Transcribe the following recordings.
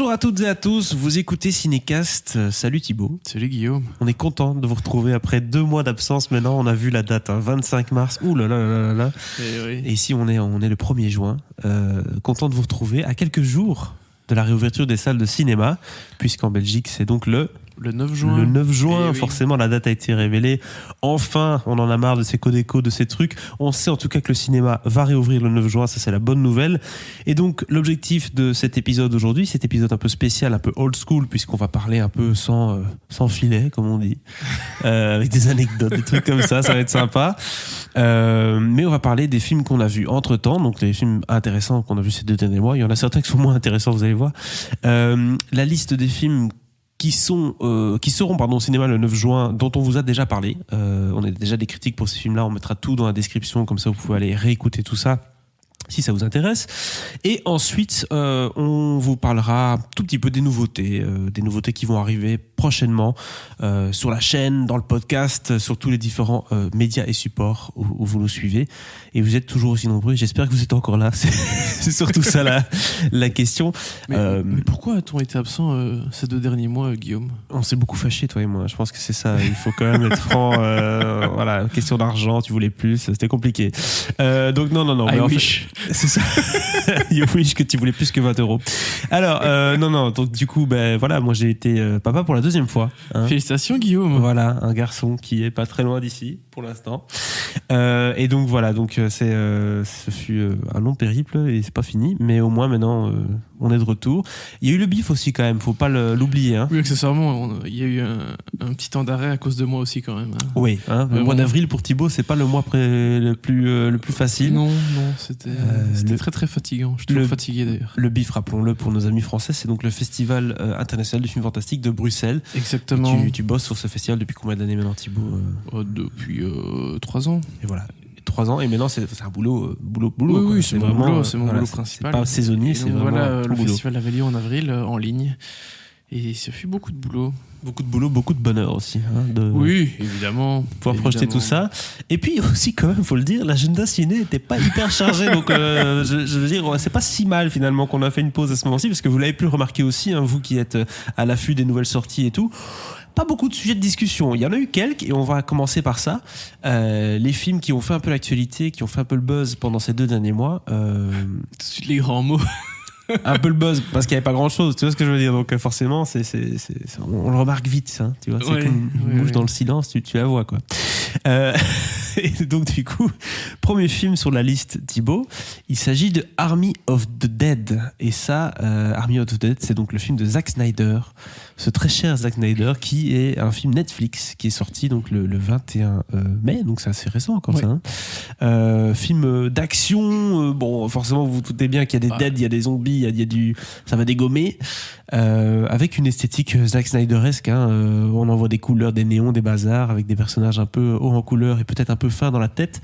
Bonjour à toutes et à tous, vous écoutez Cinécast. Salut Thibaut. Salut Guillaume. On est content de vous retrouver après 2 mois d'absence. Maintenant, on a vu la date, 25 mars. Ouh là là là là. Et ici, on est le 1er juin. Content de vous retrouver à quelques jours de la réouverture des salles de cinéma, puisqu'en Belgique, c'est donc le 9 juin. Le 9 juin, oui. Forcément, la date a été révélée. Enfin, on en a marre de ces codes-échos, de ces trucs. On sait en tout cas que le cinéma va réouvrir le 9 juin, ça c'est la bonne nouvelle. Et donc, l'objectif de cet épisode aujourd'hui, cet épisode un peu spécial, un peu old school, puisqu'on va parler un peu sans filet, comme on dit, avec des anecdotes, des trucs comme ça va être sympa. Mais on va parler des films qu'on a vus entre-temps, donc les films intéressants qu'on a vus ces 2 derniers mois. Il y en a certains qui sont moins intéressants, vous allez voir. La liste des films qui seront au cinéma le 9 juin, dont on vous a déjà parlé. On a déjà des critiques pour ces films-là, on mettra tout dans la description, comme ça vous pouvez aller réécouter tout ça si ça vous intéresse. Et ensuite, on vous parlera un tout petit peu des nouveautés qui vont arriver prochainement sur la chaîne, dans le podcast, sur tous les différents médias et supports où vous nous suivez. Et vous êtes toujours aussi nombreux. J'espère que vous êtes encore là. C'est surtout ça la question. Mais pourquoi a-t-on été absent ces 2 derniers mois, Guillaume ? On s'est beaucoup fâchés, toi et moi. Je pense que c'est ça. Il faut quand même être franc. Voilà, question d'argent, tu voulais plus. C'était compliqué. Donc non. I wish. C'est ça. You wish que tu voulais plus que 20 €. Alors, non. Donc du coup, voilà, moi j'ai été papa pour la 2e fois. Félicitations, Guillaume. Voilà, un garçon qui est pas très loin d'ici pour l'instant. Et donc voilà, ce fut un long périple et c'est pas fini, mais au moins maintenant on est de retour. Il y a eu le bif aussi quand même, faut pas l'oublier. Oui, accessoirement, il y a eu un petit temps d'arrêt à cause de moi aussi quand même. Oui, le mois d'avril pour Thibaut, c'est pas le mois le plus facile. Non, c'était très très fatigant. Je suis toujours fatigué d'ailleurs. Le bif, rappelons-le pour nos amis français, c'est donc le Festival international du film fantastique de Bruxelles. Exactement. Tu bosses sur ce festival depuis combien d'années maintenant, Thibaut ? Depuis 3 ans. Et voilà. 3 ans, et maintenant c'est un boulot. Oui, c'est mon boulot principal. C'est pas saisonnier, c'est vraiment voilà, le boulot. festival avait lieu en avril en ligne, et ça fut beaucoup de boulot. Beaucoup de boulot, beaucoup de bonheur aussi. Oui, évidemment. Pouvoir projeter tout ça. Et puis aussi, quand même, faut le dire, l'agenda ciné n'était pas hyper chargé. Donc, je veux dire, c'est pas si mal finalement qu'on a fait une pause à ce moment-ci, parce que vous l'avez pu remarquer aussi, vous qui êtes à l'affût des nouvelles sorties et tout. Pas beaucoup de sujets de discussion. Il y en a eu quelques et on va commencer par ça. Les films qui ont fait un peu l'actualité, qui ont fait un peu le buzz pendant ces 2 derniers mois. Tout de suite les grands mots. Un peu le buzz parce qu'il n'y avait pas grand chose, tu vois ce que je veux dire. Donc forcément on le remarque vite, tu vois, c'est comme une mouche dans le silence, tu la vois quoi. Et donc du coup, premier film sur la liste, Thibaut, il s'agit de Army of the Dead. Et ça, Army of the Dead, c'est donc le film de Zack Snyder, ce très cher Zack Snyder, qui est un film Netflix qui est sorti donc le 21 mai, donc c'est assez récent encore ça. Film d'action, bon forcément vous vous doutez bien qu'il y a des dead, il y a des zombies, il y a ça va dégommer, avec une esthétique Zack Snyderesque, on en voit des couleurs, des néons, des bazars, avec des personnages un peu hauts en couleur et peut-être un peu fins dans la tête.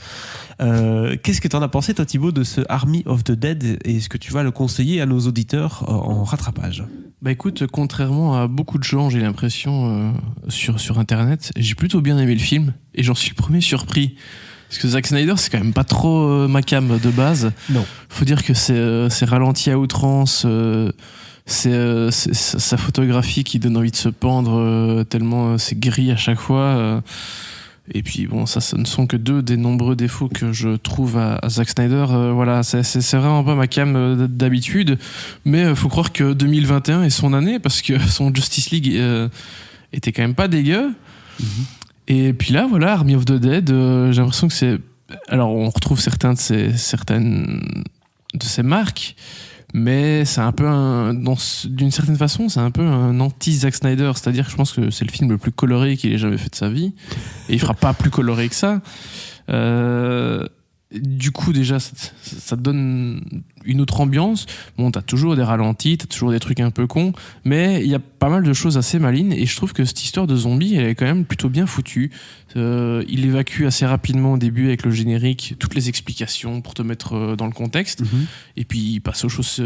Qu'est-ce que tu en as pensé toi Thibaut de ce Army of the Dead, et est-ce que tu vas le conseiller à nos auditeurs en rattrapage ? Écoute, contrairement à beaucoup de gens, j'ai l'impression sur internet, j'ai plutôt bien aimé le film et j'en suis le premier surpris. Parce que Zack Snyder, c'est quand même pas trop ma cam de base. Non. Faut dire que c'est ralenti à outrance, c'est sa photographie qui donne envie de se pendre tellement c'est gris à chaque fois. Et puis bon, ça ne sont que 2 des nombreux défauts que je trouve à Zack Snyder. Voilà, c'est vraiment pas ma cam d'habitude, mais faut croire que 2021 est son année, parce que son Justice League était quand même pas dégueu. Mm-hmm. Et puis là, voilà, Army of the Dead, j'ai l'impression que c'est... Alors, on retrouve certaines de ses marques, mais c'est un peu d'une certaine façon, c'est un peu un anti-Zack Snyder. C'est-à-dire que je pense que c'est le film le plus coloré qu'il ait jamais fait de sa vie, et il fera pas plus coloré que ça. Du coup, déjà, ça donne une autre ambiance. Bon, t'as toujours des ralentis, t'as toujours des trucs un peu cons, mais il y a pas mal de choses assez malines, et je trouve que cette histoire de zombie, elle est quand même plutôt bien foutue. Il évacue assez rapidement au début avec le générique toutes les explications pour te mettre dans le contexte, et puis il passe aux choses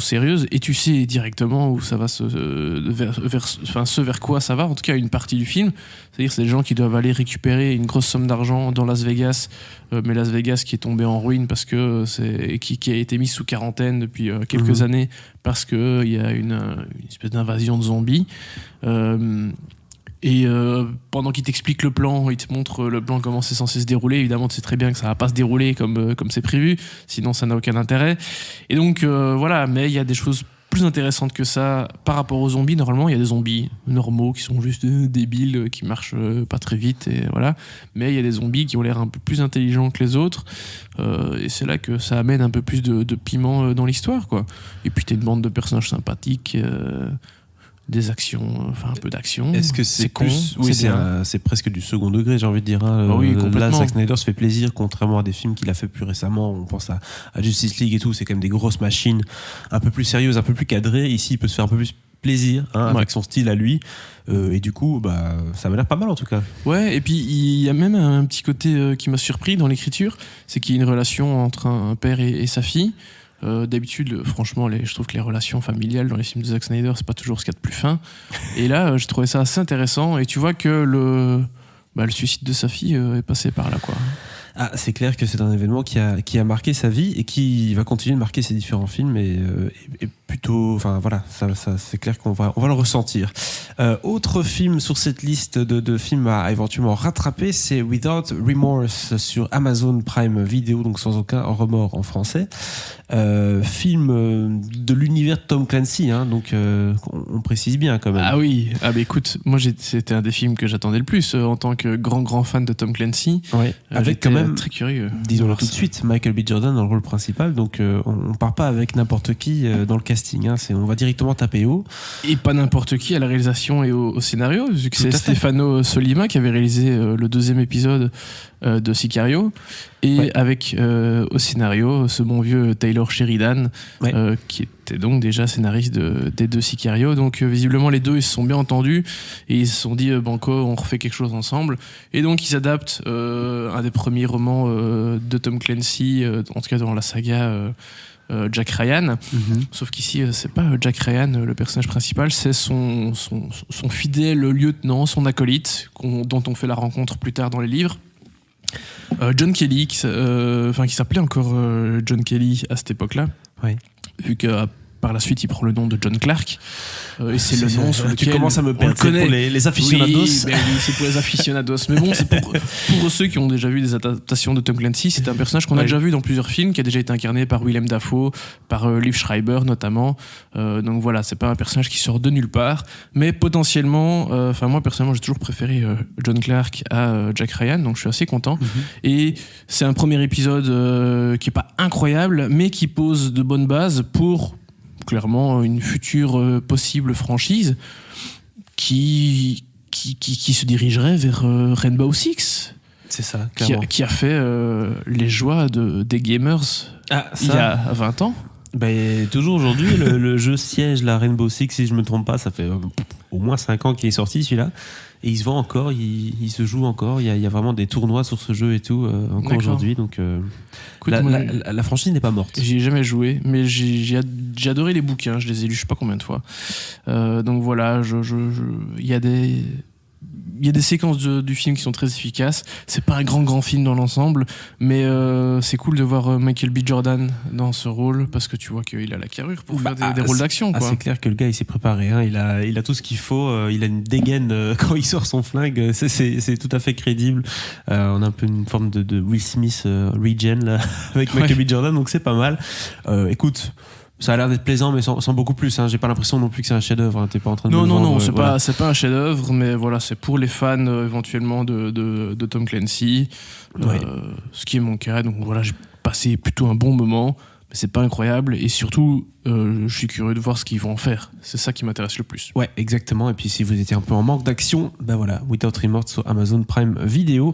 sérieuses, et tu sais directement où ça va ce vers quoi ça va, en tout cas une partie du film. C'est-à-dire que c'est des gens qui doivent aller récupérer une grosse somme d'argent dans Las Vegas, mais Las Vegas qui est tombé en ruine parce que qui a été mis sous sous quarantaine depuis quelques années parce qu'il y a une espèce d'invasion de zombies. Pendant qu'il t'explique le plan, il te montre le plan comment c'est censé se dérouler. Évidemment, tu sais très bien que ça va pas se dérouler comme c'est prévu, sinon ça n'a aucun intérêt. Et donc voilà, mais il y a des choses plus intéressantes que ça par rapport aux zombies. Normalement, il y a des zombies normaux qui sont juste débiles, qui marchent pas très vite, et voilà. Mais il y a des zombies qui ont l'air un peu plus intelligents que les autres, et c'est là que ça amène un peu plus de piment dans l'histoire, quoi. Et puis t'as une bande de personnages sympathiques. Des actions, enfin un peu d'action. Est-ce que c'est con? plus... Oui, c'est presque du second degré, j'ai envie de dire. Oui, complètement. Là, Zack Snyder se fait plaisir, contrairement à des films qu'il a fait plus récemment. On pense à Justice League et tout. C'est quand même des grosses machines, un peu plus sérieuses, un peu plus cadrées. Ici, il peut se faire un peu plus plaisir avec son style à lui. Et du coup, ça m'a l'air pas mal en tout cas. Ouais, et puis il y a même un petit côté qui m'a surpris dans l'écriture, c'est qu'il y a une relation entre un père et sa fille. D'habitude, franchement, je trouve que les relations familiales dans les films de Zack Snyder, c'est pas toujours ce qu'il y a de plus fin. Et là, j'ai trouvé ça assez intéressant. Et tu vois que le suicide de sa fille est passé par là, quoi. Ah, c'est clair que c'est un événement qui a marqué sa vie et qui va continuer de marquer ses différents films et plutôt, enfin voilà, ça c'est clair qu'on va le ressentir. Autre film sur cette liste de films à éventuellement rattraper, c'est Without Remorse sur Amazon Prime Video, donc sans aucun remords en français. Film de l'univers de Tom Clancy, hein, donc on précise bien quand même. Ah oui, bah écoute, moi c'était un des films que j'attendais le plus en tant que grand fan de Tom Clancy. Ouais, avec quand même, très curieux. Disons-le tout de suite, Michael B. Jordan dans le rôle principal, donc on part pas avec n'importe qui dans le casting, hein, on va directement taper haut. Et pas n'importe qui à la réalisation et au scénario, vu que c'est Stefano Sollima qui avait réalisé le 2e épisode de Sicario, et avec au scénario ce bon vieux Taylor Sheridan, qui était donc déjà scénariste des 2 Sicario. Donc visiblement les deux ils se sont bien entendus et ils se sont dit banco, on refait quelque chose ensemble, et donc ils adaptent un des premiers romans de Tom Clancy, en tout cas dans la saga Jack Ryan. Sauf qu'ici c'est pas Jack Ryan le personnage principal, c'est son fidèle lieutenant, son acolyte dont on fait la rencontre plus tard dans les livres, John Kelly, qui s'appelait encore John Kelly à cette époque-là, vu que par la suite il prend le nom de John Clark, et c'est le nom sur lequel tu commences à me perdre. C'est pour les aficionados. Oui, c'est pour les aficionados, mais bon, c'est pour ceux qui ont déjà vu des adaptations de Tom Clancy. C'est un personnage qu'on a déjà vu dans plusieurs films, qui a déjà été incarné par Willem Dafoe, par Liev Schreiber notamment, donc voilà, c'est pas un personnage qui sort de nulle part, mais potentiellement, moi personnellement j'ai toujours préféré John Clark à Jack Ryan, donc je suis assez content. Et c'est un premier épisode qui est pas incroyable, mais qui pose de bonnes bases pour clairement une future possible franchise qui se dirigerait vers Rainbow Six. C'est ça, clairement. Qui a fait les joies des gamers il y a 20 ans. Toujours aujourd'hui, le jeu siège la Rainbow Six, si je me trompe pas, ça fait au moins 5 ans qu'il est sorti celui-là. Et il se vend encore, il se joue encore, il y a vraiment des tournois sur ce jeu et tout, encore aujourd'hui. Donc écoute, la franchise n'est pas morte. J'y ai jamais joué, mais j'ai adoré les bouquins, je les ai lus je sais pas combien de fois. Donc voilà, il y a des séquences du film qui sont très efficaces. C'est pas un grand film dans l'ensemble, mais c'est cool de voir Michael B. Jordan dans ce rôle, parce que tu vois qu'il a la carrure pour faire des rôles d'action, quoi. C'est clair que le gars il s'est préparé, hein. Il a tout ce qu'il faut, il a une dégaine quand il sort son flingue, c'est tout à fait crédible. On a un peu une forme de Will Smith regen là, avec Michael B. Jordan, donc c'est pas mal. Écoute, ça a l'air d'être plaisant, mais sans beaucoup plus, hein. J'ai pas l'impression non plus que c'est un chef-d'œuvre, hein. T'es pas en train de Non, c'est voilà. pas un chef-d'œuvre, mais voilà, c'est pour les fans éventuellement de Tom Clancy, ce qui est mon cas. Donc voilà, j'ai passé plutôt un bon moment, mais c'est pas incroyable, et surtout je suis curieux de voir ce qu'ils vont en faire. C'est ça qui m'intéresse le plus. Ouais, exactement. Et puis si vous étiez un peu en manque d'action, voilà, Without Remorse sur Amazon Prime Video.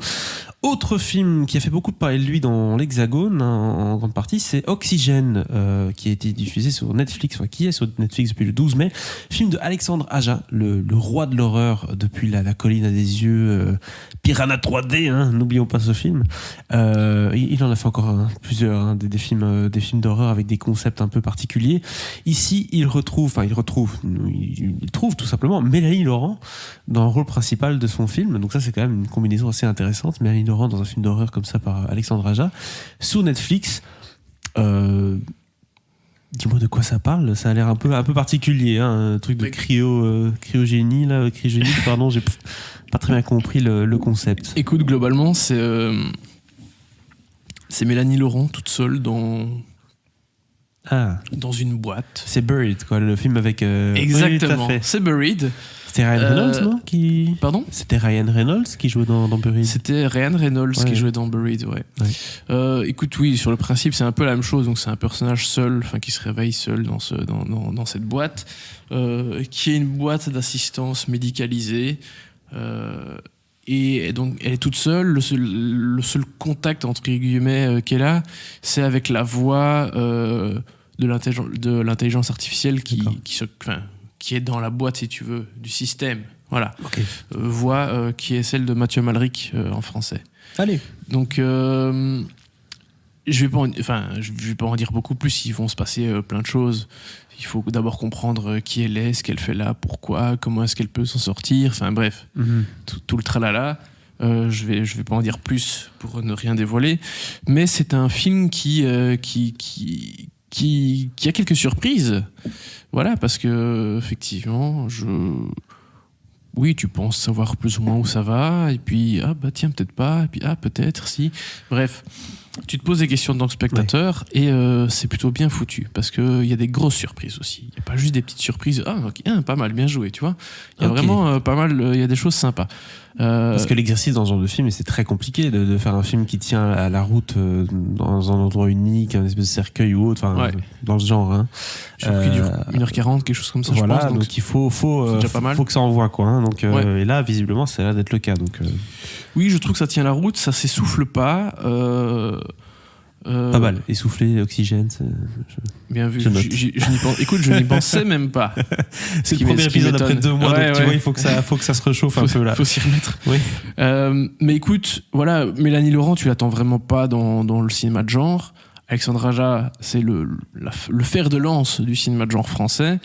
Autre film qui a fait beaucoup de parler de lui dans l'Hexagone, hein, en grande partie, c'est Oxygène, qui a été diffusé sur Netflix, qui est sur Netflix depuis le 12 mai. Film de Alexandre Aja, le roi de l'horreur depuis la colline à des yeux, Piranha 3D, hein, n'oublions pas ce film. Il en a fait encore plusieurs, hein, des films d'horreur avec des concepts un peu particuliers. Ici, il trouve tout simplement Mélanie Laurent dans le rôle principal de son film. Donc ça, c'est quand même une combinaison assez intéressante. Mélanie Laurent dans un film d'horreur comme ça par Alexandre Aja sur Netflix. Dis-moi de quoi ça parle. Ça a l'air un peu particulier, hein, un truc de cryogénie là, cryogénique. Pardon, j'ai pas très bien compris le concept. Écoute, globalement, c'est Mélanie Laurent toute seule dans une boîte. C'est Buried, quoi, le film avec. Exactement. Oui, c'est Buried. C'était Ryan Reynolds, non Pardon ? C'était Ryan Reynolds qui jouait dans Buried. C'était Ryan Reynolds qui jouait dans Buried, ouais. Écoute, oui, sur le principe, c'est un peu la même chose. Donc, c'est un personnage seul, qui se réveille seul dans cette boîte, qui est une boîte d'assistance médicalisée. Et donc, elle est toute seule. Le seul contact, entre guillemets, qu'elle a, c'est avec la voix de l'intelligence artificielle qui est dans la boîte, si tu veux, du système. Voilà. Okay. Voix qui est celle de Mathieu Amalric en français. Allez. Donc, je vais pas en dire beaucoup plus. Il vont se passer plein de choses. Il faut d'abord comprendre qui elle est, ce qu'elle fait là, pourquoi, comment est-ce qu'elle peut s'en sortir. Enfin bref, tout le tralala. Je vais pas en dire plus pour ne rien dévoiler. Mais c'est un film qui a quelques surprises. Voilà, parce que effectivement, oui, tu penses savoir plus ou moins où ça va, et puis tiens, peut-être pas, et puis peut-être si. Bref, tu te poses des questions en tant que spectateur, et c'est plutôt bien foutu, parce qu'il y a des grosses surprises aussi. Il n'y a pas juste des petites surprises. Pas mal, bien joué, tu vois. Il y a vraiment pas mal, il y a des choses sympas. Parce que l'exercice dans ce genre de film, et c'est très compliqué de faire un film qui tient à la route dans un endroit unique, un espèce de cercueil ou autre, dans ce genre. Hein. Je crois qu'il dure 1h40, quelque chose comme ça, voilà, je pense. donc il faut que ça envoie, quoi. Hein, donc, et là, visiblement, ça a l'air d'être le cas. Donc, oui, je trouve que ça tient la route, ça s'essouffle pas. Pas mal, essoufflé, oxygène. Bien vu. Je n'y pensais même pas. C'est le premier épisode après 2 mois, donc tu vois, il faut que ça se réchauffe un peu là. Il faut s'y remettre. Oui. Mais écoute, voilà, Mélanie Laurent, tu l'attends vraiment pas dans le cinéma de genre. Alexandre Aja, c'est le fer de lance du cinéma de genre français.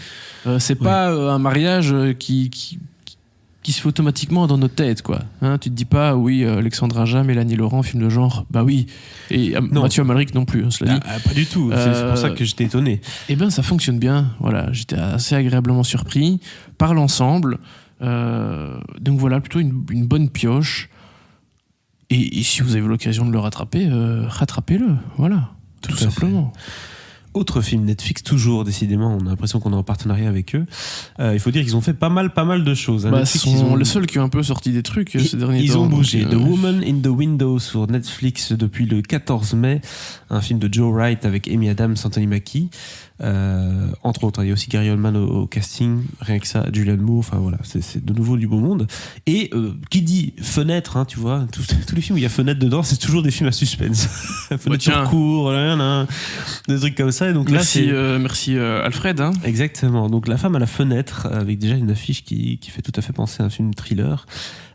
C'est pas un mariage qui se fait automatiquement dans notre tête, quoi. Hein, tu te dis pas, oui, Alexandre Aja, Mélanie Laurent, film de genre, bah oui. Et Mathieu Amalric non plus, cela dit. Pas du tout, c'est pour ça que j'étais étonné. Eh ben, ça fonctionne bien, voilà. J'étais assez agréablement surpris par l'ensemble. Donc voilà, plutôt une bonne pioche. Et si vous avez l'occasion de le rattraper, rattrapez-le, voilà, tout simplement. Autre film Netflix, toujours, décidément, on a l'impression qu'on est en partenariat avec eux. Il faut dire qu'ils ont fait pas mal de choses. Hein. Netflix, sont les seuls qui ont un peu sorti des trucs ces derniers temps. Ils ont bougé. The Woman in the Window sur Netflix depuis le 14 mai. Un film de Joe Wright avec Amy Adams, Anthony Mackie. Entre autres, il y a aussi Gary Oldman au casting, rien que ça, Julianne Moore, enfin voilà, c'est de nouveau du beau monde. Et qui dit fenêtre, hein, tu vois, tous les films où il y a fenêtre dedans, c'est toujours des films à suspense. Fenêtre sur cours, des trucs comme ça. Et donc merci, là, merci Alfred. Hein. Exactement. Donc La femme à la fenêtre, avec déjà une affiche qui fait tout à fait penser à un film thriller.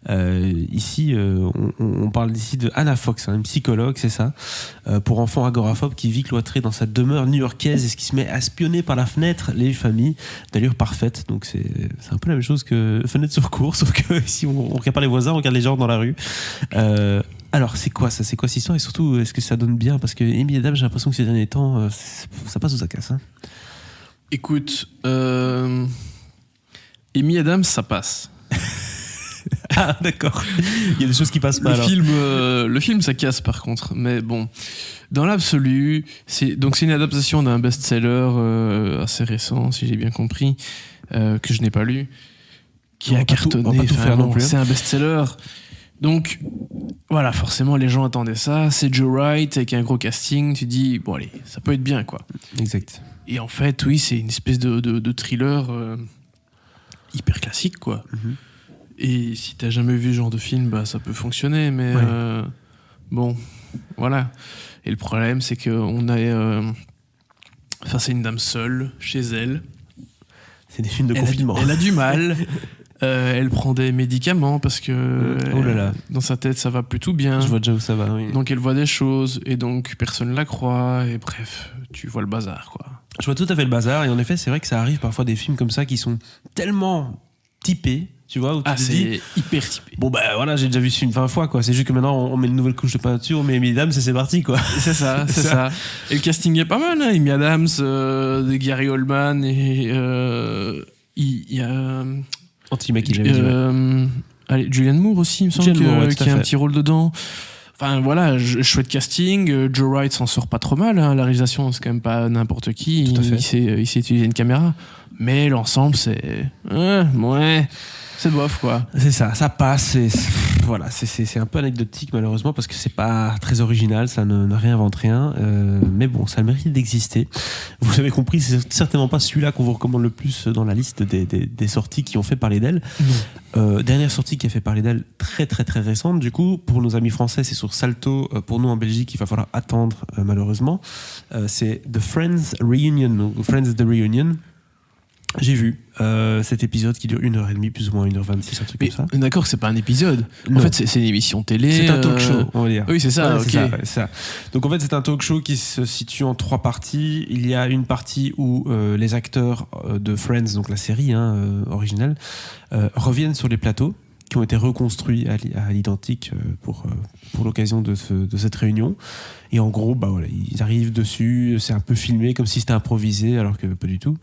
Ici, on parle d'ici de Anna Fox, une psychologue, c'est ça, pour enfants agoraphobes qui vit cloîtrée dans sa demeure new-yorkaise et ce qui se met à espionner par la fenêtre les familles d'allure parfaite. Donc c'est un peu la même chose que Fenêtre sur cour, sauf que ici on regarde pas les voisins, on regarde les gens dans la rue. Alors c'est quoi ça, c'est quoi cette histoire, et surtout est-ce que ça donne bien, parce que Amy Adams, j'ai l'impression que ces derniers temps ça passe ou ça casse, hein. Écoute, Amy Adams, ça passe. Ah d'accord, il y a des choses qui passent pas. Le film ça casse par contre, mais bon, dans l'absolu, c'est une adaptation d'un best-seller assez récent, si j'ai bien compris, que je n'ai pas lu, qui a cartonné. C'est un best-seller. Donc voilà, forcément les gens attendaient ça. C'est Joe Wright avec un gros casting. Tu dis bon allez, ça peut être bien, quoi. Exact. Et en fait, oui, c'est une espèce de thriller hyper classique, quoi. Mm-hmm. Et si t'as jamais vu ce genre de film, bah ça peut fonctionner, mais bon, voilà. Et le problème, c'est qu'on a, c'est une dame seule chez elle. C'est des films de confinement. Elle a du mal. Elle prend des médicaments parce que dans sa tête ça va plutôt bien. Je vois déjà où ça va. Oui. Donc elle voit des choses et donc personne la croit, et bref, tu vois le bazar, quoi. Je vois tout à fait le bazar, et en effet c'est vrai que ça arrive parfois des films comme ça qui sont tellement typés, tu vois, où tu te c'est dis, hyper typé. bon bah voilà, j'ai déjà vu ce film 20 fois, quoi. C'est juste que maintenant on met une nouvelle couche de peinture, on met Amy Adams et c'est parti, quoi. C'est ça. Et le casting est pas mal, hein. Amy Adams, Gary Oldman et il y a Anti-Mackie, j'avais dit. allez, Julianne Moore aussi, il me semble, Julianne Moore, ouais, qui a un petit rôle dedans. Enfin voilà, chouette casting. Joe Wright s'en sort pas trop mal, hein. La réalisation, c'est quand même pas n'importe qui. Tout à fait. Il sait utiliser une caméra. Mais l'ensemble, c'est c'est bof, quoi. C'est ça passe. Voilà, c'est un peu anecdotique malheureusement parce que c'est pas très original, ça ne réinvente rien. Mais bon, ça a le mérite d'exister. Vous avez compris, c'est certainement pas celui-là qu'on vous recommande le plus dans la liste des sorties qui ont fait parler d'elle. Dernière sortie qui a fait parler d'elle, très très très récente. Du coup, pour nos amis français, c'est sur Salto. Pour nous en Belgique, il va falloir attendre malheureusement. C'est The Friends Reunion, donc Friends The Reunion. J'ai vu cet épisode qui dure 1h30, plus ou moins 1h26, un truc comme ça. D'accord que c'est pas un épisode. Non. En fait, c'est une émission télé. C'est un talk show, on va dire. Oui, c'est ça, Ouais, ok. c'est ça. Donc en fait, c'est un talk show qui se situe en 3 parties. Il y a une partie où les acteurs de Friends, donc la série originale, reviennent sur les plateaux qui ont été reconstruits à l'identique pour l'occasion de cette réunion. Et en gros, bah voilà, ils arrivent dessus, c'est un peu filmé comme si c'était improvisé, alors que pas du tout.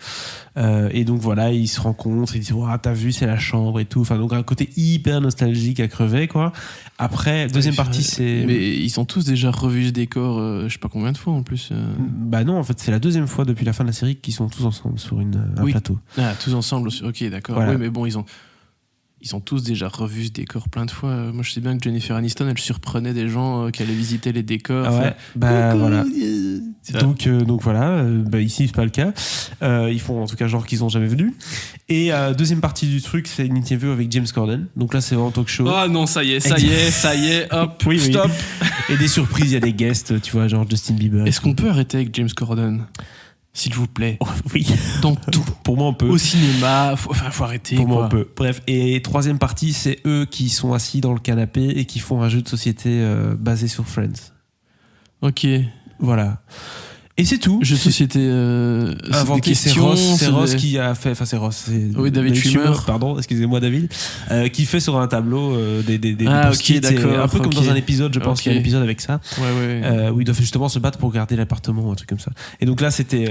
Et donc voilà, ils se rencontrent, ils disent « t'as vu, c'est la chambre et tout ». Enfin, donc un côté hyper nostalgique à crever, quoi. Après, deuxième partie, c'est... Mais ils ont tous déjà revu ce décor, je sais pas combien de fois en plus. Bah non, en fait, c'est la deuxième fois depuis la fin de la série qu'ils sont tous ensemble sur un plateau. Ah, tous ensemble, ok, d'accord. Voilà. Oui, mais bon, ils ont tous déjà revu ce décor plein de fois. Moi, je sais bien que Jennifer Aniston, elle surprenait des gens qui allaient visiter les décors. Ah ouais, bah voilà. Donc voilà, ici c'est pas le cas. Ils font en tout cas genre qu'ils ont jamais venu. Et deuxième partie du truc, c'est une interview avec James Corden. Donc là c'est vraiment talk show. Oh non, ça y est, hop, oui, stop. Et des surprises, il y a des guests, tu vois, genre Justin Bieber. Est-ce qu'on peut arrêter avec James Corden, s'il vous plaît? Oui. Dans tout. Pour moi on peut. Au cinéma, faut arrêter. Pour moi quoi. on peut. Bref, et troisième partie, c'est eux qui sont assis dans le canapé et qui font un jeu de société basé sur Friends. Ok. Voilà. Et c'est tout. Jeu de société. Inventé, c'est Ross qui a fait. Enfin, c'est Ross. Oui, David Schwimmer. Pardon, excusez-moi, David. Qui fait sur un tableau des post-it, d'accord. Un peu comme dans un épisode, je pense qu'il y a un épisode avec ça. Ouais. Où ils doivent justement se battre pour garder l'appartement, un truc comme ça. Et donc là, c'était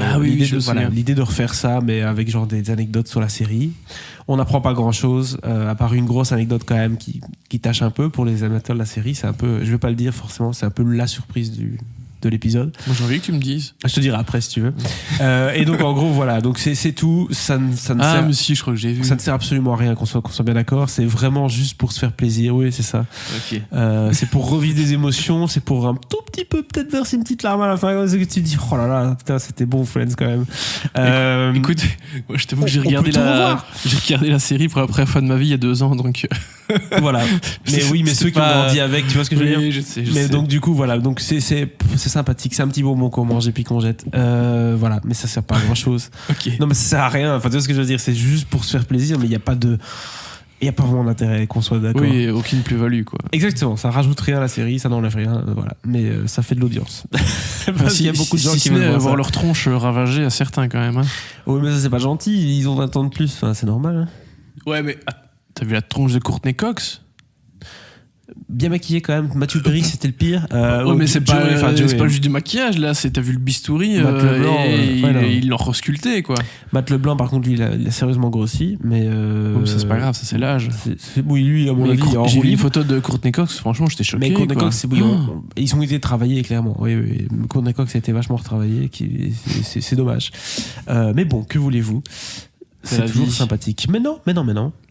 l'idée de refaire ça, mais avec genre des anecdotes sur la série. On n'apprend pas grand-chose, à part une grosse anecdote quand même qui tâche un peu pour les amateurs de la série. C'est un peu, je vais pas le dire forcément, c'est un peu la surprise de l'épisode. Moi j'ai envie que tu me dises. Je te dirai après si tu veux. Et donc en gros voilà, donc c'est tout. Ça ne sert. Mais si, je crois que j'ai vu. Ça ne sert absolument à rien qu'on soit bien d'accord. C'est vraiment juste pour se faire plaisir. Oui, c'est ça. Ok. C'est pour revivre des émotions. C'est pour un tout petit peu peut-être verser une petite larme à la fin. C'est que tu te dis oh là là, putain, c'était bon Friends quand même. Écoute, moi, je t'avoue que j'ai regardé la série pour la première fois de ma vie il y a 2 ans, donc. Voilà. Mais oui, mais ceux qui ont grandi avec, tu vois ce que je veux dire. Je sais. Mais donc du coup voilà, donc c'est sympathique, c'est un petit bonbon qu'on mange et puis qu'on jette. Voilà, mais ça sert pas à grand chose. Ok. Non mais ça sert à rien. Enfin tu vois ce que je veux dire, c'est juste pour se faire plaisir, mais il y a pas vraiment d'intérêt qu'on soit d'accord. Oui, aucune plus-value quoi. Exactement, ça rajoute rien à la série, ça n'enlève rien, voilà. Mais ça fait de l'audience. Parce qu'il y a beaucoup de gens qui veulent voir leur tronche ravagée à certains quand même. Hein. Oui, mais ça c'est pas gentil. Ils ont 20 ans de plus, enfin, c'est normal. Hein. Ouais, mais t'as vu la tronche de Courtney Cox? Bien maquillé quand même. Matthew Perry, c'était le pire. Mais c'est pas juste du maquillage là. T'as vu le bistouri, Matt Leblanc, ils l'ont resculpté quoi. Matt Leblanc, par contre, lui, il a sérieusement grossi, mais. Ça c'est pas grave, ça c'est l'âge. Oui, lui, à mon avis, j'ai vu une photo de Courtney Cox. Franchement, j'étais choqué. Mais Courtney Cox, c'est bouillant. Ils ont été travaillés clairement. Oui. Courtney Cox a été vachement retravaillé. C'est dommage. Mais bon, que voulez-vous? C'est toujours sympathique. Mais non.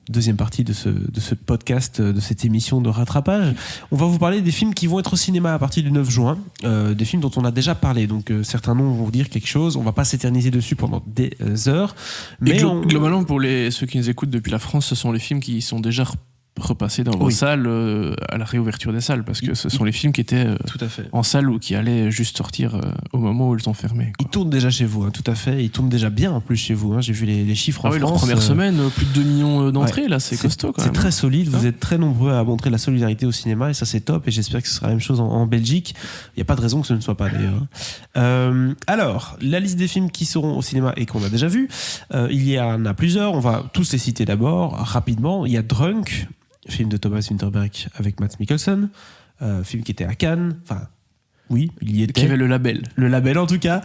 Deuxième partie de ce podcast, de cette émission de rattrapage. On va vous parler des films qui vont être au cinéma à partir du 9 juin. Des films dont on a déjà parlé. Donc certains noms vont vous dire quelque chose. On va pas s'éterniser dessus pendant des heures. Mais globalement, pour ceux qui nous écoutent depuis la France, ce sont les films qui sont déjà repasser dans vos salles à la réouverture des salles, parce que ce sont les films qui étaient tout à fait en salle ou qui allaient juste sortir au moment où ils ont fermé, quoi. Ils tournent déjà chez vous, hein, tout à fait. Ils tournent déjà bien en plus chez vous, hein. J'ai vu les chiffres en France. Leur première semaine, plus de 2 millions d'entrées, là, c'est costaud quand même. C'est très solide, vous êtes très nombreux à montrer la solidarité au cinéma et ça c'est top, et j'espère que ce sera la même chose en Belgique. Il n'y a pas de raison que ce ne soit pas d'ailleurs. Alors, la liste des films qui seront au cinéma et qu'on a déjà vu, il y en a plusieurs, on va tous les citer d'abord, rapidement. Il y a Drunk, film de Thomas Winterberg avec Mads Mikkelsen, film qui était à Cannes, enfin oui, il y était. Qui avait le label. Le label en tout cas,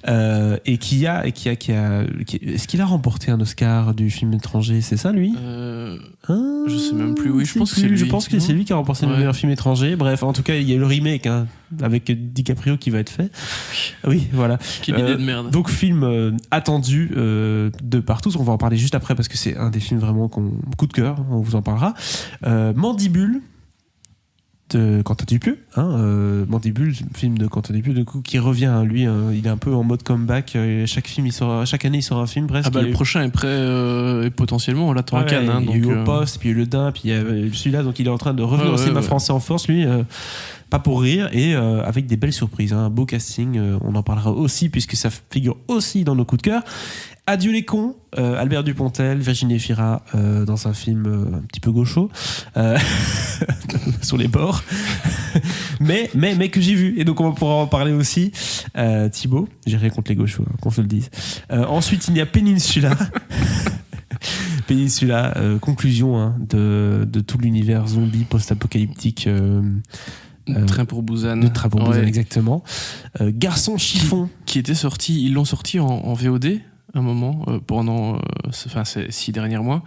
et est-ce qu'il a remporté un Oscar du film étranger, c'est ça lui? Je sais même plus. Oui, je pense que c'est lui. Je pense que c'est lui qui a remporté le meilleur film étranger. Bref, en tout cas, il y a le remake, hein, avec DiCaprio qui va être fait. Oui, voilà. Quelle idée de merde. Donc film attendu de partout. On va en parler juste après parce que c'est un des films vraiment coup de cœur. On vous en parlera. Mandibule de Quentin Dupieux, Mandibule, film de Quentin Dupieux, du coup, qui revient, lui, il est un peu en mode comeback. Chaque année il sort un film presque. Le prochain est prêt et potentiellement on l'attend à Cannes. Il y a eu Au Poste, puis il y a eu Le Dain, puis il y a celui-là, donc il est en train de revenir au cinéma français en force, lui. Pas pour rire, et avec des belles surprises, un beau casting, on en parlera aussi puisque ça figure aussi dans nos coups de cœur. Adieu les cons, Albert Dupontel, Virginie Efira dans un film un petit peu gaucho sur les bords mais que j'ai vu, et donc on pourra en parler aussi. Thibaut, j'ai rien contre les gauchos, hein, qu'on se le dise. Ensuite il y a Peninsula. Peninsula, conclusion de tout l'univers zombie post-apocalyptique Train pour Busan. De Train pour Busan, exactement. Garçon chiffon. Qui était sorti, ils l'ont sorti en VOD un moment, pendant ces 6 derniers mois.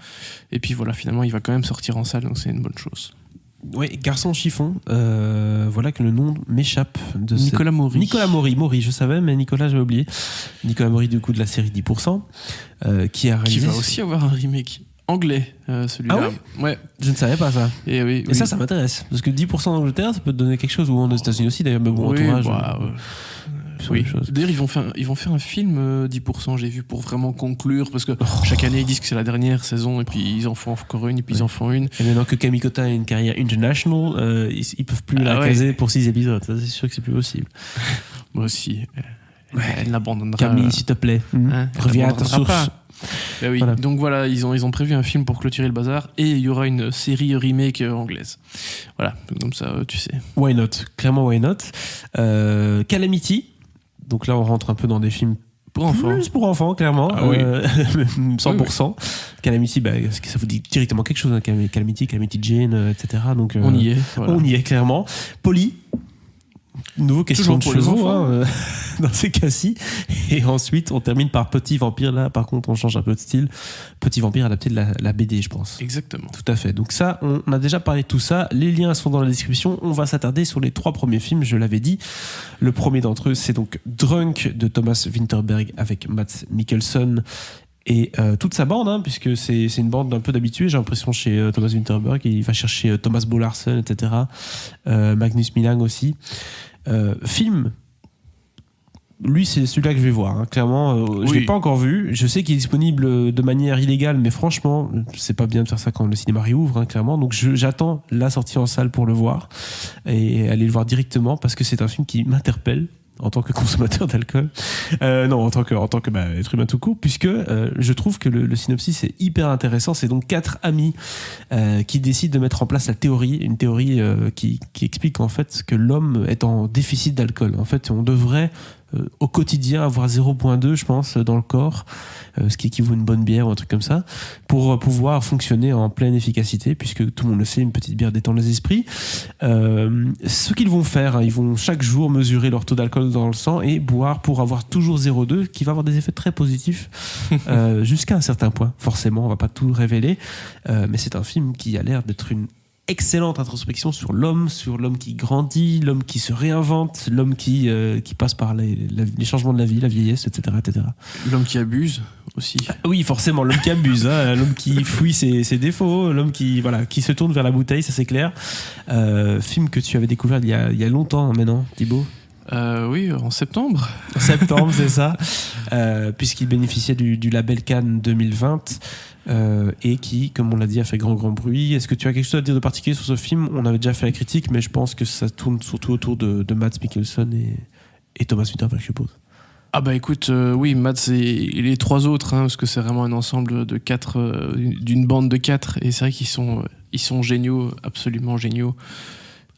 Et puis voilà, finalement, il va quand même sortir en salle, donc c'est une bonne chose. Oui, Garçon chiffon. Voilà que le nom m'échappe. De Nicolas Maury. Nicolas Maury, je savais, mais Nicolas, j'ai oublié. Nicolas Maury, du coup, de la série 10%, qui a réalisé... Qui va aussi avoir un remake anglais, celui-là. Ah ouais, je ne savais pas ça. Et oui. Ça m'intéresse. Parce que 10% d'Angleterre, ça peut te donner quelque chose, ou aux États-Unis aussi, d'ailleurs, mais bon, entourage. Oui. D'ailleurs, ils vont faire un film 10%, j'ai vu, pour vraiment conclure, parce que chaque année ils disent que c'est la dernière saison, et puis ils en font encore une, et puis ils en font une. Et maintenant que Kamikota a une carrière international, ils peuvent plus la caser pour 6 épisodes. Ça, c'est sûr que c'est plus possible. Moi aussi. Elle l'abandonnera. Camille, s'il te plaît. Reviens à ta source. Oui. Voilà. Donc voilà, ils ont prévu un film pour clôturer le bazar, et il y aura une série remake anglaise. Voilà, comme ça, tu sais. Why not? Clairement, why not? Calamity. Donc là, on rentre un peu dans des films pour enfants. Plus pour enfants, clairement. 100%. Oui. Calamity, ça vous dit directement quelque chose, hein, Calamity Jane, etc. Donc, on y est. Voilà. On y est, clairement. Polly. Nouveau question de chevaux, dans ces cas-ci. Et ensuite, on termine par Petit Vampire. Là, par contre, on change un peu de style. Petit Vampire adapté de la BD, je pense. Exactement. Tout à fait. Donc ça, on a déjà parlé de tout ça. Les liens sont dans la description. On va s'attarder sur les 3 premiers films, je l'avais dit. Le premier d'entre eux, c'est donc Drunk de Thomas Winterberg avec Mads Mikkelsen et toute sa bande, hein, puisque c'est une bande d'un peu d'habitués, j'ai l'impression, chez Thomas Winterberg. Il va chercher Thomas Bo Larsen, etc. Magnus Millang aussi. Film, lui, c'est celui-là que je vais voir, hein. Clairement, je l'ai pas encore vu. Je sais qu'il est disponible de manière illégale, mais franchement, c'est pas bien de faire ça quand le cinéma réouvre, hein, clairement. Donc j'attends la sortie en salle pour le voir et aller le voir directement, parce que c'est un film qui m'interpelle en tant que consommateur d'alcool, non, en tant que être humain tout court, puisque je trouve que le synopsis est hyper intéressant. C'est donc 4 amis qui décident de mettre en place une théorie qui explique en fait que l'homme est en déficit d'alcool. En fait, on devrait au quotidien avoir 0,2, je pense, dans le corps, ce qui équivaut à une bonne bière ou un truc comme ça, pour pouvoir fonctionner en pleine efficacité, puisque tout le monde le sait, une petite bière détend les esprits. Ce qu'ils vont faire, hein, ils vont chaque jour mesurer leur taux d'alcool dans le sang et boire pour avoir toujours 0,2, qui va avoir des effets très positifs jusqu'à un certain point. Forcément, on va pas tout révéler, mais c'est un film qui a l'air d'être une excellente introspection sur l'homme qui grandit, l'homme qui se réinvente, l'homme qui passe par les changements de la vie, la vieillesse, etc. etc. L'homme qui abuse aussi. Oui, forcément, l'homme qui abuse, hein, l'homme qui fouille ses défauts, l'homme qui se tourne vers la bouteille, ça c'est clair. Film que tu avais découvert il y a longtemps maintenant, Thibaut. Oui, en septembre. En septembre, c'est ça. puisqu'il bénéficiait du label Cannes 2020 et qui, comme on l'a dit, a fait grand bruit. Est-ce que tu as quelque chose à dire de particulier sur ce film? On avait déjà fait la critique, mais je pense que ça tourne surtout autour de Mads Mikkelsen et Thomas Winterberg, je suppose. Ah bah écoute, oui, Mads et les trois autres, parce que c'est vraiment un ensemble de quatre, d'une bande de quatre, et c'est vrai qu'ils sont géniaux, absolument géniaux.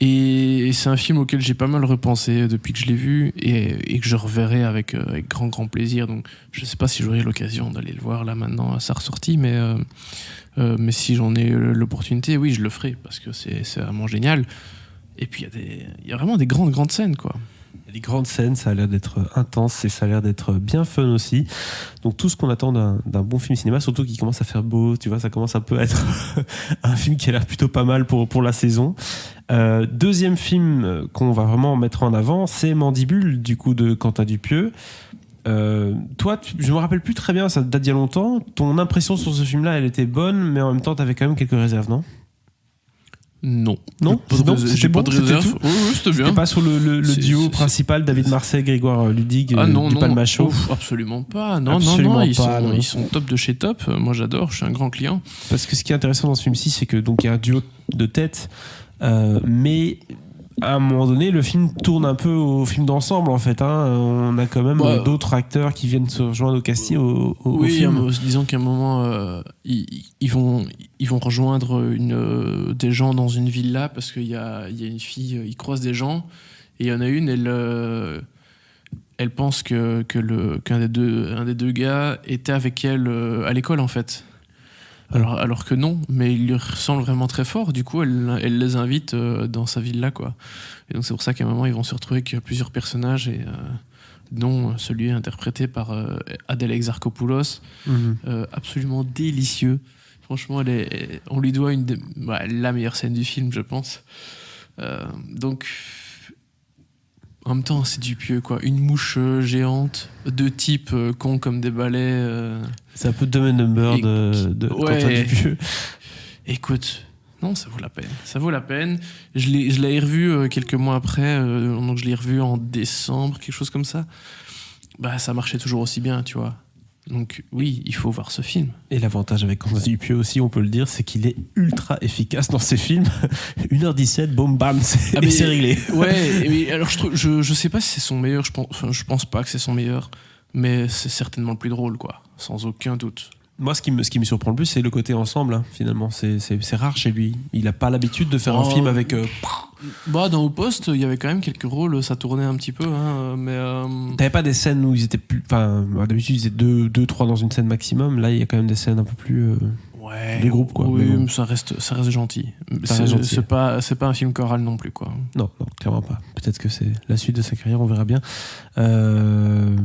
Et c'est un film auquel j'ai pas mal repensé depuis que je l'ai vu et que je reverrai avec grand plaisir. Donc je sais pas si j'aurai l'occasion d'aller le voir là maintenant à sa ressortie, mais si j'en ai l'opportunité, oui, je le ferai parce que c'est vraiment génial. Et puis il y a vraiment des grandes scènes, quoi. Les grandes scènes, ça a l'air d'être intense et ça a l'air d'être bien fun aussi. Donc tout ce qu'on attend d'un bon film cinéma, surtout qu'il commence à faire beau, tu vois, ça commence un peu à être un film qui a l'air plutôt pas mal pour la saison. Deuxième film qu'on va vraiment mettre en avant, c'est Mandibule, du coup, de Quentin Dupieux. Toi, je me rappelle plus très bien, ça date d'il y a longtemps. Ton impression sur ce film-là, elle était bonne, mais en même temps, t'avais quand même quelques réserves, non ? Non, c'était pas bon, de réserve. Oui, c'était bien. C'était pas sur le duo principal David Marseille, Grégoire Ludig du Palmacho. Absolument pas. Non, ils sont top de chez top. Moi, j'adore. Je suis un grand client. Parce que ce qui est intéressant dans ce film-ci, c'est que donc il y a un duo de tête, mais à un moment donné, le film tourne un peu au film d'ensemble, en fait. On a quand même d'autres acteurs qui viennent se rejoindre au casting, au film. Disons qu'à un moment, ils vont rejoindre des gens dans une villa parce qu'il y a une fille, ils croisent des gens, et il y en a une, elle pense qu'un des deux gars était avec elle à l'école, en fait. Alors que non, mais il lui ressemble vraiment très fort. Du coup, elle les invite dans sa villa, quoi. Et donc c'est pour ça qu'à un moment, ils vont se retrouver avec plusieurs personnages, et dont celui interprété par Adèle Exarchopoulos, absolument délicieux. Franchement, on lui doit la meilleure scène du film, je pense. Donc, en même temps, c'est Dupieux, quoi. Une mouche géante, deux types cons comme des balais. C'est un peu Dumb and Dumber de Quentin Dupieux. Écoute, non, ça vaut la peine. Ça vaut la peine. Je l'ai revu quelques mois après, donc je l'ai revu en décembre, quelque chose comme ça. Bah, ça marchait toujours aussi bien, tu vois. Donc oui, il faut voir ce film. Et l'avantage avec Quentin Dupieux aussi, on peut le dire, c'est qu'il est ultra efficace dans ses films. 1h17, boum bam, c'est réglé. Ouais, mais alors je sais pas si c'est son meilleur, je pense pas que c'est son meilleur, mais c'est certainement le plus drôle, quoi, sans aucun doute. Moi, ce qui me surprend le plus, c'est le côté ensemble, finalement. C'est rare chez lui. Il n'a pas l'habitude de faire un film avec... dans Au Poste, il y avait quand même quelques rôles, ça tournait un petit peu, mais... T'avais pas des scènes où ils étaient plus... Enfin, d'habitude, ils étaient 2-3 dans une scène maximum. Là, il y a quand même des scènes un peu plus... des groupes, quoi. Oui, mais ça reste gentil. C'est pas un film choral non plus, quoi. Non, clairement pas. Peut-être que c'est la suite de sa carrière, on verra bien.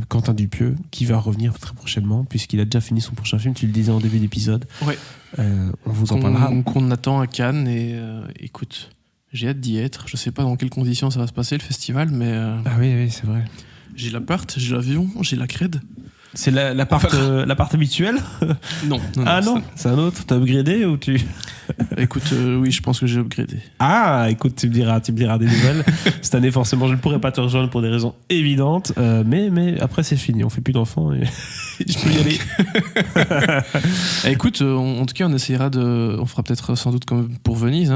Quentin Dupieux, qui va revenir très prochainement, puisqu'il a déjà fini son prochain film, tu le disais en début d'épisode. Ouais. On vous en parlera. Qu'on attend à Cannes, et écoute, j'ai hâte d'y être. Je sais pas dans quelles conditions ça va se passer, le festival, mais... Ah oui, c'est vrai. J'ai l'appart, j'ai l'avion, j'ai la crède. C'est l'appart habituel? Non. Ah non, c'est un autre. T'as upgradé ou tu... Écoute, oui, je pense que j'ai upgradé. Ah, écoute, tu me diras des nouvelles. Cette année, forcément, je ne pourrais pas te rejoindre pour des raisons évidentes. Mais après, c'est fini. On fait plus d'enfants et je peux y aller. Écoute, en tout cas, on fera peut-être sans doute comme pour Venise.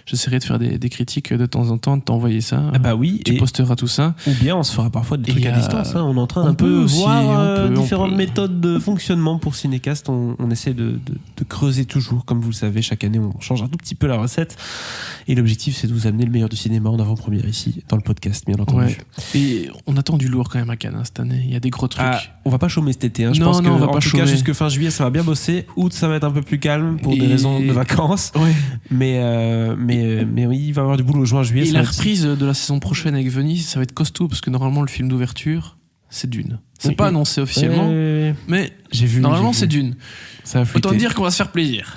J'essaierai de faire des critiques de temps en temps, de t'envoyer ça. Ah bah oui. Tu posteras tout ça. Ou bien, on se fera parfois des trucs à distance. On est en train d'un peu voir différentes méthodes de fonctionnement pour Cinécast. On essaie de creuser toujours, comme vous le savez, chaque année on change un tout petit peu la recette, et l'objectif c'est de vous amener le meilleur du cinéma en avant-première ici dans le podcast, bien entendu. Ouais. Et on attend du lourd quand même à Cannes cette année, il y a des gros trucs. On va pas chômer cet été, je pense que en tout cas jusque fin juillet ça va bien bosser. Août ça va être un peu plus calme pour des raisons de vacances, mais oui, il va y avoir du boulot juin juillet. Et la reprise de la saison prochaine avec Venise, ça va être costaud, parce que normalement le film d'ouverture c'est Dune. C'est pas annoncé officiellement, mais normalement c'est Dune. Autant dire qu'on va se faire plaisir.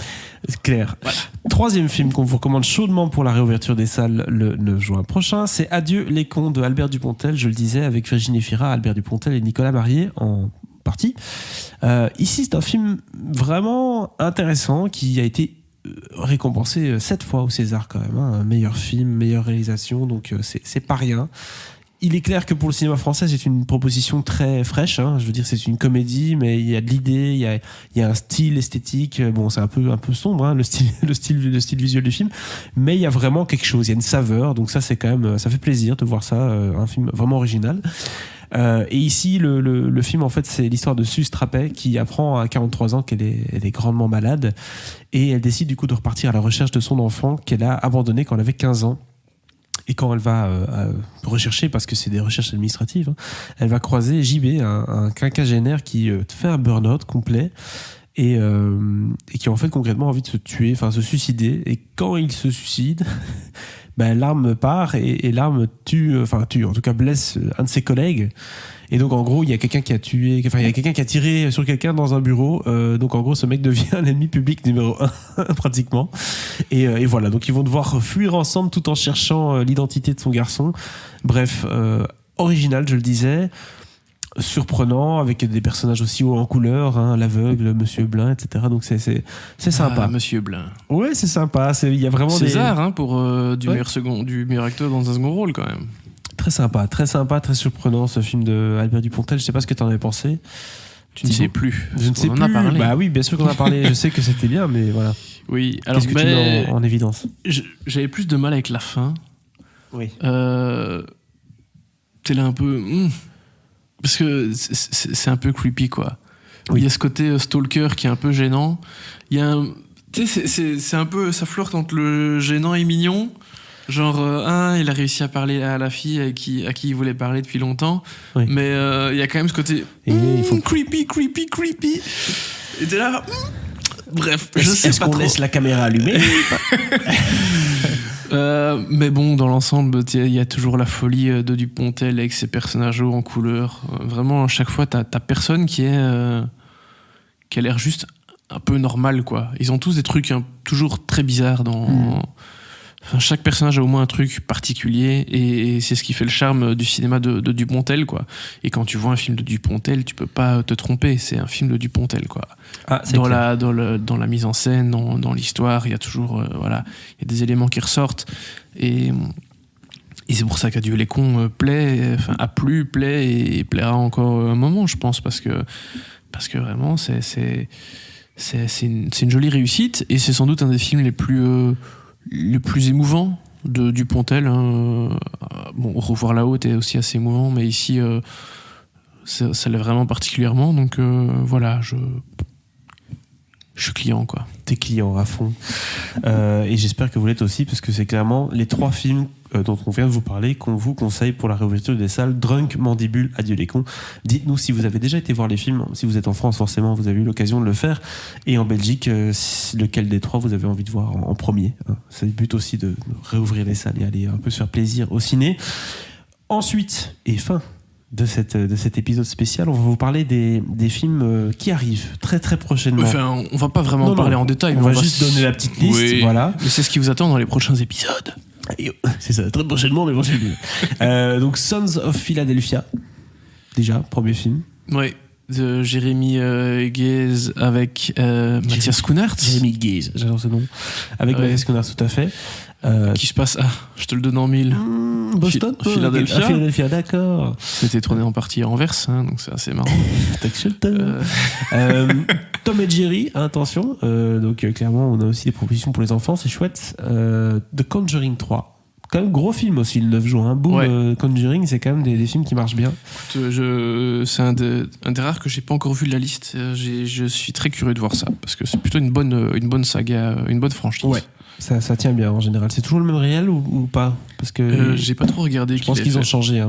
C'est clair. Voilà. Troisième film qu'on vous recommande chaudement pour la réouverture des salles le 9 juin prochain, c'est Adieu les cons de Albert Dupontel, je le disais, avec Virginie Fira, Albert Dupontel et Nicolas Marié en partie. Ici, c'est un film vraiment intéressant qui a été récompensé 7 fois au César quand même. Meilleur film, meilleure réalisation, donc c'est pas rien. Il est clair que pour le cinéma français, c'est une proposition très fraîche. Je veux dire, c'est une comédie, mais il y a de l'idée, il y a un style esthétique. Bon, c'est un peu sombre, le style visuel du film, mais il y a vraiment quelque chose. Il y a une saveur. Donc ça, c'est quand même, ça fait plaisir de voir ça, un film vraiment original. Et ici, le film, en fait, c'est l'histoire de Suze Trappet qui apprend à 43 ans qu'elle est grandement malade, et elle décide du coup de repartir à la recherche de son enfant qu'elle a abandonné quand elle avait 15 ans. Et quand elle va rechercher, parce que c'est des recherches administratives, elle va croiser JB, un quinquagénaire qui fait un burn-out complet et qui a en fait concrètement envie de se tuer, enfin se suicider. Et quand il se suicide, l'arme part et l'arme tue, en tout cas blesse un de ses collègues. Et donc en gros, il y a quelqu'un qui a tiré sur quelqu'un dans un bureau. Donc en gros, ce mec devient l'ennemi public numéro 1 pratiquement. Et voilà, donc ils vont devoir fuir ensemble tout en cherchant l'identité de son garçon. Bref, original, je le disais, surprenant, avec des personnages aussi hauts en couleur, l'aveugle, Monsieur Blin, etc. Donc c'est sympa. Monsieur Blin. Ouais, c'est sympa. Il y a vraiment César pour du meilleur acteur dans un second rôle quand même. Très sympa, très surprenant ce film de Albert Dupontel. Je sais pas ce que t'en avais pensé. Tu ne sais plus. Je ne sais plus. On en a parlé. Bah oui, bien sûr qu'on a parlé. Je sais que c'était bien, mais voilà. Oui. Alors, qu'est-ce que tu mets en évidence? J'avais plus de mal avec la fin. Oui. T'es là un peu. Parce que c'est un peu creepy, quoi. Oui. Il y a ce côté stalker qui est un peu gênant. Il y a tu sais, c'est un peu. Ça flirte entre le gênant et mignon. Genre, il a réussi à parler à la fille à qui il voulait parler depuis longtemps. Oui. Mais il y a quand même ce côté creepy. Et t'es là. Bref, je sais est-ce pas qu'on trop. laisse la caméra allumée? Mais bon, dans l'ensemble, il y a toujours la folie de Dupontel avec ses personnages hauts en couleur. Vraiment, à chaque fois, t'as personne qui a l'air juste un peu normal, quoi. Ils ont tous des trucs toujours très bizarres dans. Enfin, chaque personnage a au moins un truc particulier et c'est ce qui fait le charme du cinéma de Dupontel, quoi. Et quand tu vois un film de Dupontel, tu peux pas te tromper, c'est un film de Dupontel, quoi. Dans la mise en scène, dans l'histoire, il y a toujours il y a des éléments qui ressortent et c'est pour ça qu'Adieu les cons a plu, plaît et plaira encore un moment, je pense, parce que vraiment c'est une jolie réussite et c'est sans doute un des films les plus émouvant de Dupontel. Bon, Revoir la Haute est aussi assez émouvant, mais ici, ça l'est vraiment particulièrement. Donc voilà, je suis client, quoi. T'es client à fond. Et j'espère que vous l'êtes aussi, parce que c'est clairement les 3 films dont on vient de vous parler qu'on vous conseille pour la réouverture des salles. Drunk, Mandibule, Adieu les cons. Dites-nous si vous avez déjà été voir les films. Si vous êtes en France, forcément, vous avez eu l'occasion de le faire. Et en Belgique, lequel des 3 vous avez envie de voir en premier. C'est le but aussi de réouvrir les salles et aller un peu se faire plaisir au ciné. Ensuite, et fin de cet épisode spécial, on va vous parler des films qui arrivent très très prochainement. Enfin, on va pas vraiment parler en détail. On va juste donner la petite liste. Oui, voilà. Mais c'est ce qui vous attend dans les prochains épisodes. C'est ça, très prochainement, mais prochainement. Donc Sons of Philadelphia, déjà, premier film. Oui, de Jérémy Guèze avec Mathias Schoenaerts. Jérémy Guèze, j'adore ce nom. Avec Mathias Schoenaerts, tout à fait. Qui se passe je te le donne en mille. Boston, Philadelphia, d'accord. C'était tourné en partie à Anvers, donc c'est assez marrant. Tom et Jerry, attention. Donc clairement, on a aussi des propositions pour les enfants, c'est chouette. The Conjuring 3. Quand même gros film aussi, le 9 juin. Boom, Conjuring, c'est quand même des films qui marchent bien. C'est un des rares que j'ai pas encore vu de la liste. Je suis très curieux de voir ça, parce que c'est plutôt une bonne saga, une bonne franchise. Ouais. Ça tient bien en général. C'est toujours le même réel ou pas? Parce que j'ai pas trop regardé. Je pense qu'ils ont changé.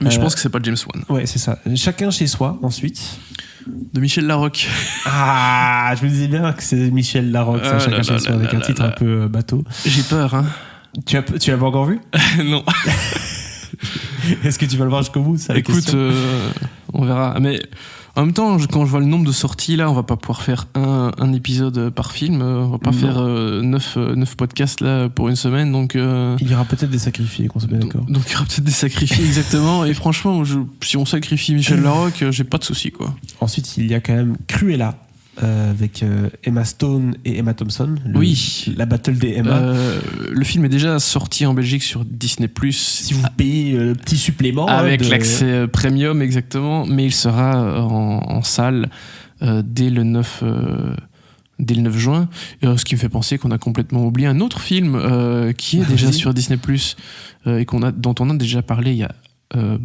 Mais je pense que c'est pas James Wan. Ouais, c'est ça. Chacun chez soi, ensuite. De Michel Larocque. Ah, je me disais bien que c'est Michel Larocque, chacun chez soi, avec un titre un peu bateau. J'ai peur, hein. Tu l'as pas encore vu? Non. Est-ce que tu vas le voir jusqu'au bout? Écoute, on verra. Mais en même temps, quand je vois le nombre de sorties, là, on va pas pouvoir faire un épisode par film. On va pas faire 9 podcasts là, pour une semaine. Donc, il y aura peut-être des sacrifiés, qu'on se met d'accord. Donc il y aura peut-être des sacrifiés, exactement. Et franchement, si on sacrifie Michel Larocque, j'ai pas de soucis, quoi. Ensuite, il y a quand même Cruella. avec Emma Stone et Emma Thompson. La battle des Emma. Le film est déjà sorti en Belgique sur Disney+. Si vous payez le petit supplément. Avec l'accès premium, exactement. Mais il sera en salle dès le 9 juin. Ce qui me fait penser qu'on a complètement oublié un autre film qui est déjà sur Disney+, et dont on a déjà parlé il y a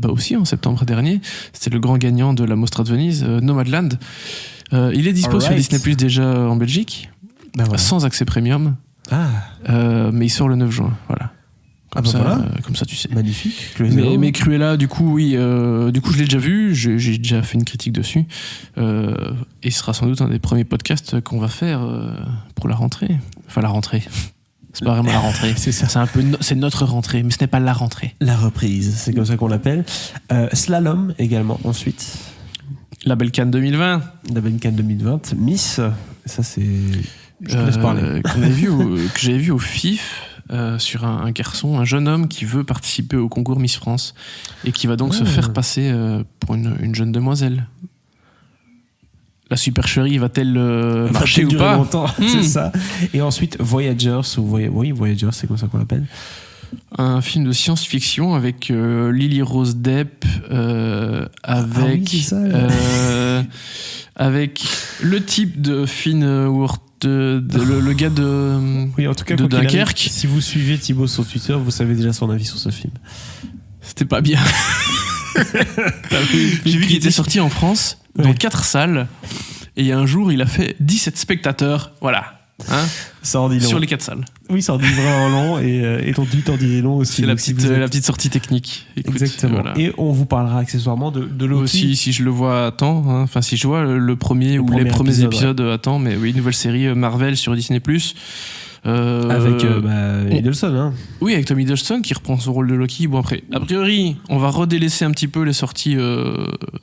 aussi en septembre dernier. C'était le grand gagnant de la Mostra de Venise, Nomadland. Il est dispo sur Disney+ déjà en Belgique, sans accès premium. Mais il sort le 9 juin. Voilà. Comme ça, tu sais. Magnifique. Mais Cruella, du coup, oui. Du coup, je l'ai déjà vu. J'ai déjà fait une critique dessus. Et ce sera sans doute un des premiers podcasts qu'on va faire pour la rentrée. Enfin, la rentrée. C'est pas vraiment la rentrée. C'est ça. C'est notre rentrée, mais ce n'est pas la rentrée. La reprise, c'est comme ça qu'on l'appelle. Slalom également, ensuite. La Belle Cannes 2020. La Belle Cannes 2020. Miss, ça c'est... Je te laisse parler. Que j'avais vu au FIF. Sur un garçon, un jeune homme qui veut participer au concours Miss France et qui va donc se faire passer pour une jeune demoiselle. La supercherie va-t-elle marcher ou pas C'est ça. Et ensuite Voyagers, Voyagers, c'est comme ça qu'on l'appelle. Un film de science-fiction avec Lily Rose Depp, avec le type de Finn Wolfhard. Le gars en tout cas, de Dunkerque. Si vous suivez Thibaut sur Twitter, vous savez déjà son avis sur ce film. C'était pas bien. J'ai vu qu'il était sorti en France dans 4 salles et un jour il a fait 17 spectateurs. Voilà. Ça en dit long. Sur les 4 salles. Oui, ça en dit vraiment long et ton tweet en disait long aussi. C'est la petite sortie technique. Écoute, exactement. Voilà. Et on vous parlera accessoirement de Loki. Aussi, si je le vois à temps, enfin si je vois le premier ou les premiers épisodes à temps, mais oui, nouvelle série Marvel sur Disney+. Avec Hiddleston, hein. Oui, avec Tom Hiddleston qui reprend son rôle de Loki. Bon, après, a priori, on va redélaisser un petit peu les sorties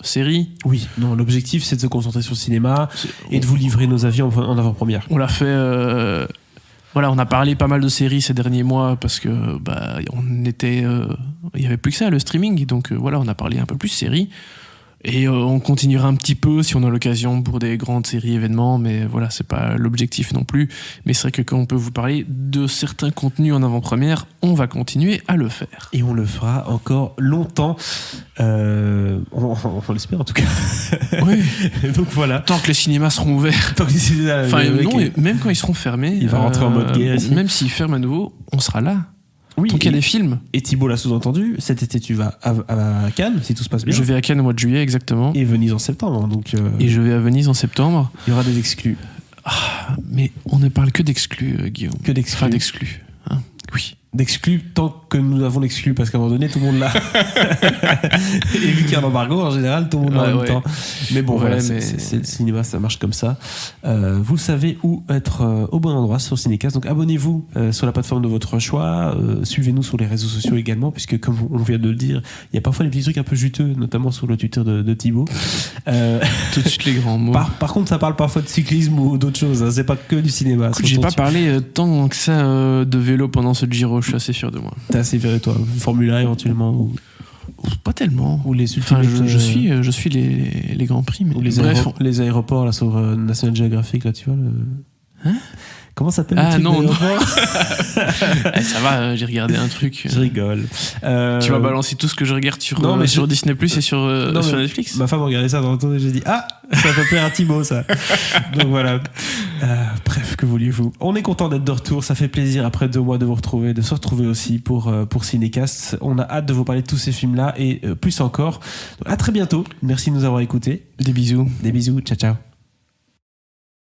séries. Oui, non, l'objectif c'est de se concentrer sur le cinéma et de vous livrer nos avis en avant-première. On l'a fait. Voilà, on a parlé pas mal de séries ces derniers mois parce que il y avait plus que ça, le streaming. Donc voilà, on a parlé un peu plus séries. Et on continuera un petit peu si on a l'occasion pour des grandes séries événements, mais voilà, c'est pas l'objectif non plus. Mais c'est vrai que quand on peut vous parler de certains contenus en avant-première, on va continuer à le faire. Et on le fera encore longtemps. On l'espère en tout cas. Oui. Donc voilà. Tant que les cinémas seront ouverts. Même quand ils seront fermés. Il va rentrer en mode guerre ici. Même s'ils ferment à nouveau, on sera là. Oui, donc il y a des films. Et Thibaut l'a sous-entendu, cet été tu vas à Cannes, si tout se passe bien. Je vais à Cannes au mois de juillet, exactement. Et Venise en septembre. Donc, Et je vais à Venise en septembre. Il y aura des exclus. Mais on ne parle que d'exclus, Guillaume. Que d'exclus. Enfin, d'exclus. Hein, oui. D'exclus tant que nous avons l'exclu, parce qu'à un moment donné, tout le monde l'a. Et vu qu'il y a un embargo, en général, tout le monde l'a en même temps. Mais bon, voilà, c'est le cinéma, ça marche comme ça. Vous savez où être au bon endroit sur Cinécast. Donc abonnez-vous sur la plateforme de votre choix. Suivez-nous sur les réseaux sociaux également, puisque comme on vient de le dire, il y a parfois des petits trucs un peu juteux, notamment sur le Twitter de Thibaut. Tout de suite les grands mots. Par contre, ça parle parfois de cyclisme ou d'autres choses. Hein. C'est pas que du cinéma. Écoute, j'ai pas parlé tant que ça de vélo pendant ce Giro. Je suis assez fier de moi. T'es assez fier de toi. Formule 1 éventuellement ou pas tellement. Ou les je suis les grands prix. Mais ou les aéroports là sur National Geographic là, tu vois. Comment ça s'appelle? Non. Ça va, j'ai regardé un truc. Je rigole. Tu vas balancer tout ce que je regarde sur Disney Plus et sur Netflix. Ma femme regardait ça dans le temps et j'ai dit ça peut plaire à Thibaut ça. Donc voilà. Bref, que vouliez-vous. On est content d'être de retour. Ça fait plaisir après 2 mois de vous retrouver, de se retrouver aussi pour Cinécast. On a hâte de vous parler de tous ces films là et plus encore. Donc, à très bientôt. Merci de nous avoir écoutés. Des bisous. Ciao ciao.